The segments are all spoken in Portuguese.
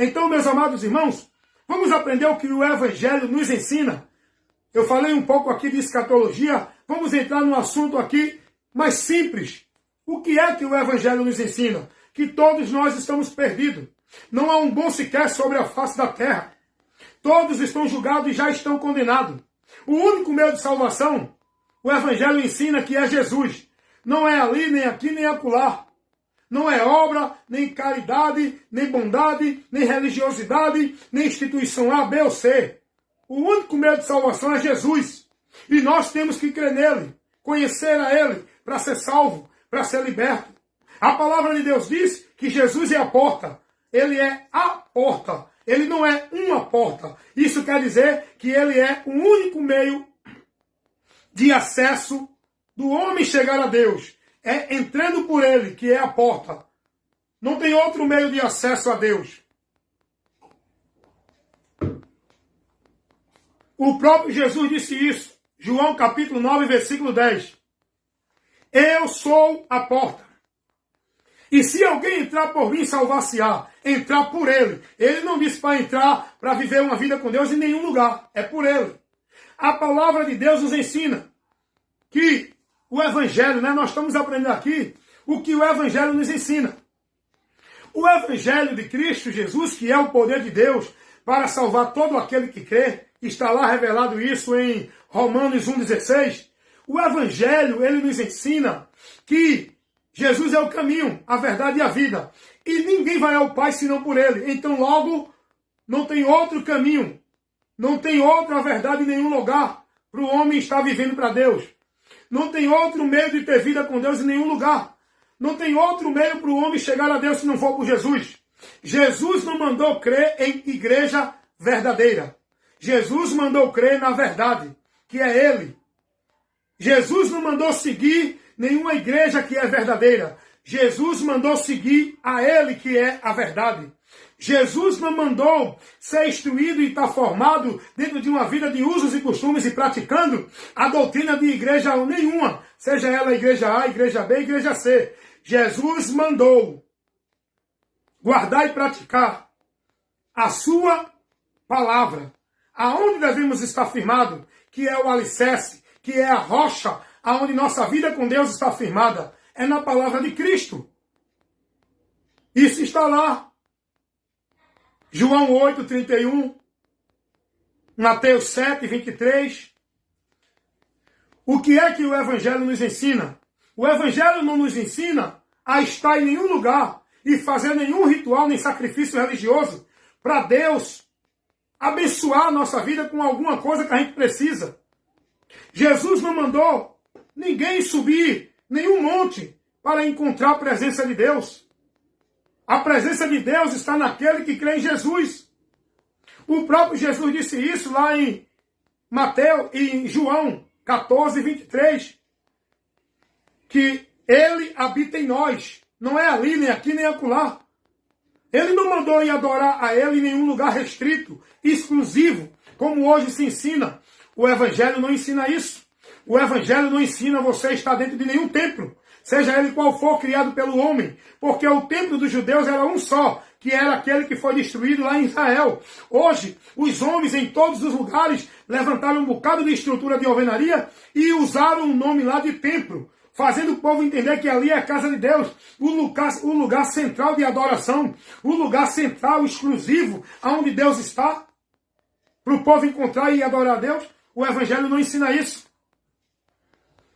Então, meus amados irmãos, vamos aprender o que o Evangelho nos ensina. Eu falei um pouco aqui de escatologia, vamos entrar num assunto aqui mais simples. O que é que o Evangelho nos ensina? Que todos nós estamos perdidos. Não há um bom sequer sobre a face da terra. Todos estão julgados e já estão condenados. O único meio de salvação, o Evangelho ensina que é Jesus. Não é ali, nem aqui, nem acolá. Não é obra, nem caridade, nem bondade, nem religiosidade, nem instituição A, B ou C. O único meio de salvação é Jesus. E nós temos que crer nele, conhecer a ele, para ser salvo, para ser liberto. A palavra de Deus diz que Jesus é a porta. Ele é a porta. Ele não é uma porta. Isso quer dizer que ele é o único meio de acesso do homem chegar a Deus. É entrando por ele, que é a porta. Não tem outro meio de acesso a Deus. O próprio Jesus disse isso. João capítulo 9, versículo 10. Eu sou a porta. E se alguém entrar por mim, salvar-se-á. Entrar por ele. Ele não disse para entrar, para viver uma vida com Deus em nenhum lugar. É por ele. A palavra de Deus nos ensina que o Evangelho, nós estamos aprendendo aqui o que o Evangelho nos ensina. O Evangelho de Cristo Jesus, que é o poder de Deus para salvar todo aquele que crê, está lá revelado isso em Romanos 1,16. O Evangelho, ele nos ensina que Jesus é o caminho, a verdade e a vida. E ninguém vai ao Pai senão por ele. Então, logo, não tem outro caminho, não tem outra verdade em nenhum lugar para o homem estar vivendo para Deus. Não tem outro meio de ter vida com Deus em nenhum lugar. Não tem outro meio para o homem chegar a Deus se não for por Jesus. Jesus não mandou crer em igreja verdadeira. Jesus mandou crer na verdade, que é Ele. Jesus não mandou seguir nenhuma igreja que é verdadeira. Jesus mandou seguir a Ele, que é a verdade. Jesus não mandou ser instruído e estar formado dentro de uma vida de usos e costumes e praticando a doutrina de igreja nenhuma, seja ela igreja A, igreja B, igreja C. Jesus mandou guardar e praticar a sua palavra, aonde devemos estar firmados, que é o alicerce, que é a rocha, aonde nossa vida com Deus está firmada, é na palavra de Cristo. Isso está lá. João 8,31, Mateus 7,23. O que é que o Evangelho nos ensina? O Evangelho não nos ensina a estar em nenhum lugar e fazer nenhum ritual nem sacrifício religioso para Deus abençoar a nossa vida com alguma coisa que a gente precisa. Jesus não mandou ninguém subir nenhum monte para encontrar a presença de Deus. A presença de Deus está naquele que crê em Jesus. O próprio Jesus disse isso lá em Mateus e em João 14, 23. Que ele habita em nós. Não é ali, nem aqui, nem acolá. Ele não mandou ir adorar a ele em nenhum lugar restrito, exclusivo, como hoje se ensina. O Evangelho não ensina isso. O Evangelho não ensina você a estar dentro de nenhum templo, seja ele qual for, criado pelo homem, porque o templo dos judeus era um só, que era aquele que foi destruído lá em Israel. Hoje, os homens em todos os lugares levantaram um bocado de estrutura de alvenaria e usaram o nome lá de templo, fazendo o povo entender que ali é a casa de Deus, o lugar central de adoração, o lugar central, exclusivo, onde Deus está, para o povo encontrar e adorar a Deus. O Evangelho não ensina isso.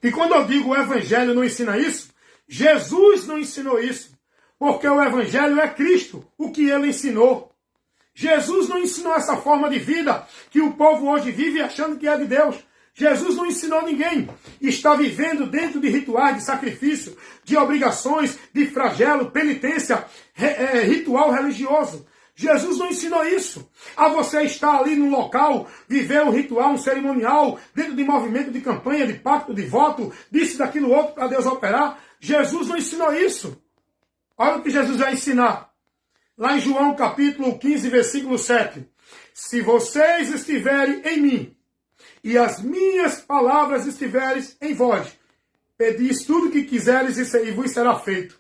E quando eu digo o Evangelho não ensina isso, Jesus não ensinou isso. Porque o Evangelho é Cristo, o que ele ensinou. Jesus não ensinou essa forma de vida que o povo hoje vive achando que é de Deus. Jesus não ensinou ninguém. Está vivendo dentro de rituais de sacrifício, de obrigações, de flagelo, penitência, ritual religioso. Jesus não ensinou isso. A você estar ali no local, viver um ritual, um cerimonial, dentro de movimento de campanha, de pacto, de voto, disso, daquilo, outro, para Deus operar. Jesus não ensinou isso. Olha o que Jesus vai ensinar. Lá em João capítulo 15, versículo 7. Se vocês estiverem em mim, e as minhas palavras estiverem em vós, pedis tudo o que quiseres e vos será feito.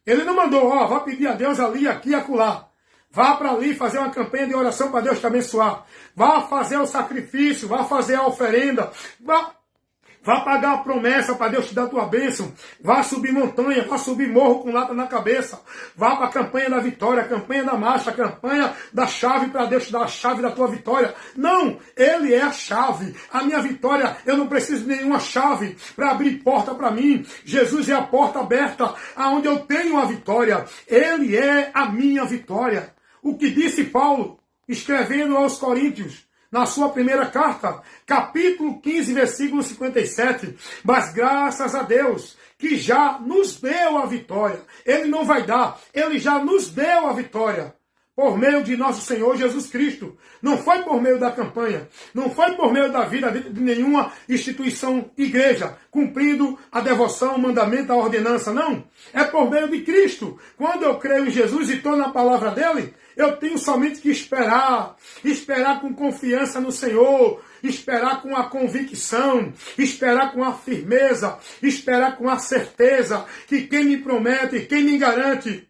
Ele não mandou, vá pedir a Deus ali, aqui e acolá. Vá para ali fazer uma campanha de oração para Deus te abençoar. Vá fazer o sacrifício, vá fazer a oferenda. Vá pagar a promessa para Deus te dar a tua bênção. Vá subir montanha, vá subir morro com lata na cabeça. Vá para a campanha da vitória, a campanha da marcha, a campanha da chave para Deus te dar a chave da tua vitória. Não, Ele é a chave. A minha vitória, eu não preciso de nenhuma chave para abrir porta para mim. Jesus é a porta aberta aonde eu tenho a vitória. Ele é a minha vitória. O que disse Paulo, escrevendo aos Coríntios, na sua primeira carta, capítulo 15, versículo 57. Mas graças a Deus, que já nos deu a vitória. Ele não vai dar, Ele já nos deu a vitória. Por meio de nosso Senhor Jesus Cristo. Não foi por meio da campanha. Não foi por meio da vida de nenhuma instituição, igreja, cumprindo a devoção, o mandamento, a ordenança. Não. É por meio de Cristo. Quando eu creio em Jesus e estou na palavra dele, eu tenho somente que esperar. Esperar com confiança no Senhor. Esperar com a convicção. Esperar com a firmeza. Esperar com a certeza que quem me promete, quem me garante,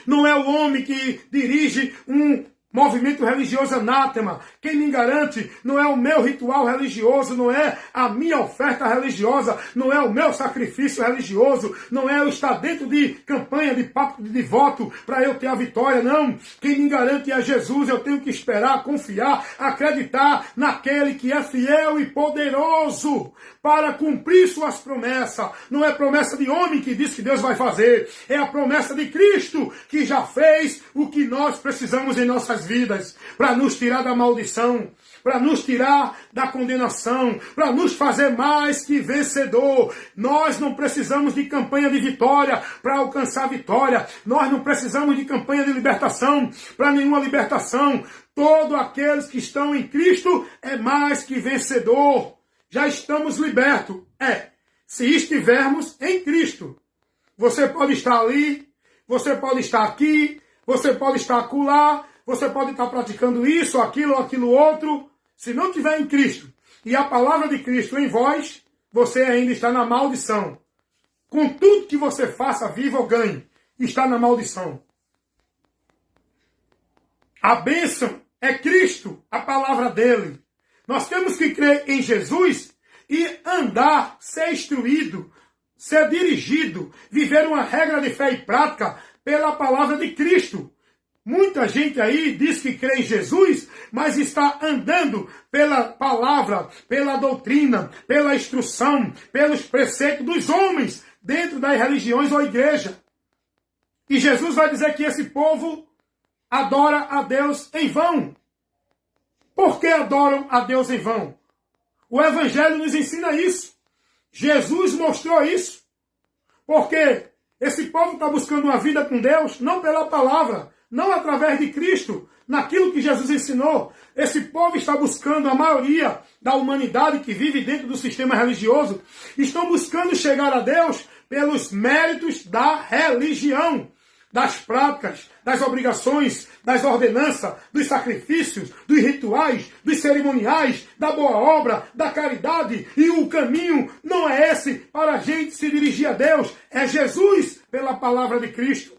não é o homem que dirige um movimento religioso anátema. Quem me garante não é o meu ritual religioso, não é a minha oferta religiosa, não é o meu sacrifício religioso, não é eu estar dentro de campanha, de pacto, de voto para eu ter a vitória, não. Quem me garante é Jesus. Eu tenho que esperar, confiar, acreditar naquele que é fiel e poderoso para cumprir suas promessas. Não é promessa de homem que diz que Deus vai fazer, é a promessa de Cristo que já fez o que nós precisamos em nossas vidas, para nos tirar da maldição, para nos tirar da condenação, para nos fazer mais que vencedor. Nós não precisamos de campanha de vitória para alcançar a vitória. Nós não precisamos de campanha de libertação para nenhuma libertação. Todos aqueles que estão em Cristo é mais que vencedor. Já estamos libertos. Se estivermos em Cristo. Você pode estar ali, você pode estar aqui, você pode estar acolá, você pode estar praticando isso, aquilo outro. Se não estiver em Cristo e a palavra de Cristo em vós, você ainda está na maldição. Com tudo que você faça, viva ou ganhe, está na maldição. A bênção é Cristo, a palavra dele. Nós temos que crer em Jesus e andar, ser instruído, ser dirigido, viver uma regra de fé e prática pela palavra de Cristo. Muita gente aí diz que crê em Jesus, mas está andando pela palavra, pela doutrina, pela instrução, pelos preceitos dos homens dentro das religiões ou igreja. E Jesus vai dizer que esse povo adora a Deus em vão. Por que adoram a Deus em vão? O Evangelho nos ensina isso. Jesus mostrou isso. Porque esse povo está buscando uma vida com Deus, não pela palavra, não através de Cristo, naquilo que Jesus ensinou. Esse povo está buscando, a maioria da humanidade que vive dentro do sistema religioso, estão buscando chegar a Deus pelos méritos da religião, das práticas, das obrigações, das ordenanças, dos sacrifícios, dos rituais, dos cerimoniais, da boa obra, da caridade. E o caminho não é esse para a gente se dirigir a Deus, é Jesus pela palavra de Cristo.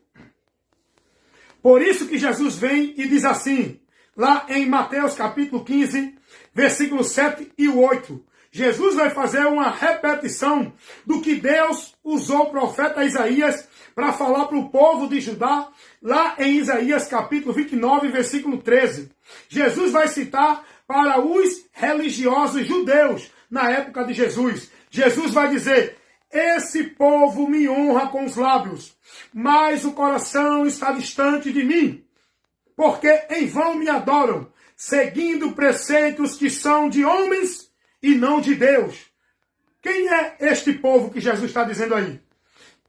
Por isso que Jesus vem e diz assim, lá em Mateus capítulo 15, versículos 7 e 8. Jesus vai fazer uma repetição do que Deus usou o profeta Isaías para falar para o povo de Judá, lá em Isaías capítulo 29, versículo 13. Jesus vai citar para os religiosos judeus na época de Jesus. Jesus vai dizer: esse povo me honra com os lábios, mas o coração está distante de mim, porque em vão me adoram, seguindo preceitos que são de homens e não de Deus. Quem é este povo que Jesus está dizendo aí?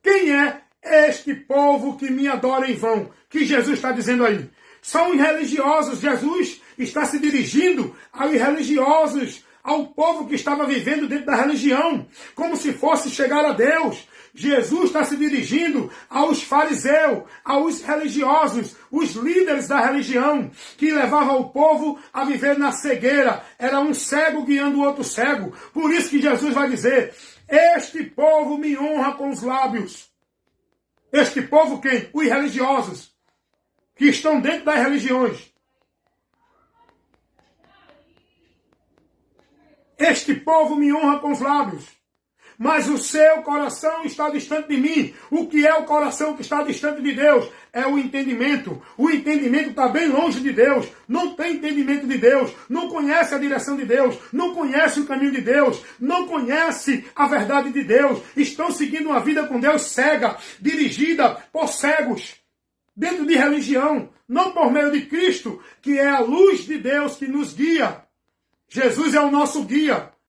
Quem é este povo que me adora em vão, que Jesus está dizendo aí? São os religiosos. Jesus está se dirigindo aos religiosos, ao povo que estava vivendo dentro da religião, como se fosse chegar a Deus. Jesus está se dirigindo aos fariseus, aos religiosos, os líderes da religião, que levavam o povo a viver na cegueira. Era um cego guiando o outro cego. Por isso que Jesus vai dizer: este povo me honra com os lábios. Este povo quem? Os religiosos. que estão dentro das religiões. Este povo me honra com os lábios, mas o seu coração está distante de mim. O que é o coração que está distante de Deus? É o entendimento. O entendimento está bem longe de Deus. Não tem entendimento de Deus. Não conhece a direção de Deus. Não conhece o caminho de Deus. Não conhece a verdade de Deus. Estão seguindo uma vida com Deus cega, dirigida por cegos, dentro de religião, não por meio de Cristo, que é a luz de Deus que nos guia. Jesus é o nosso guia.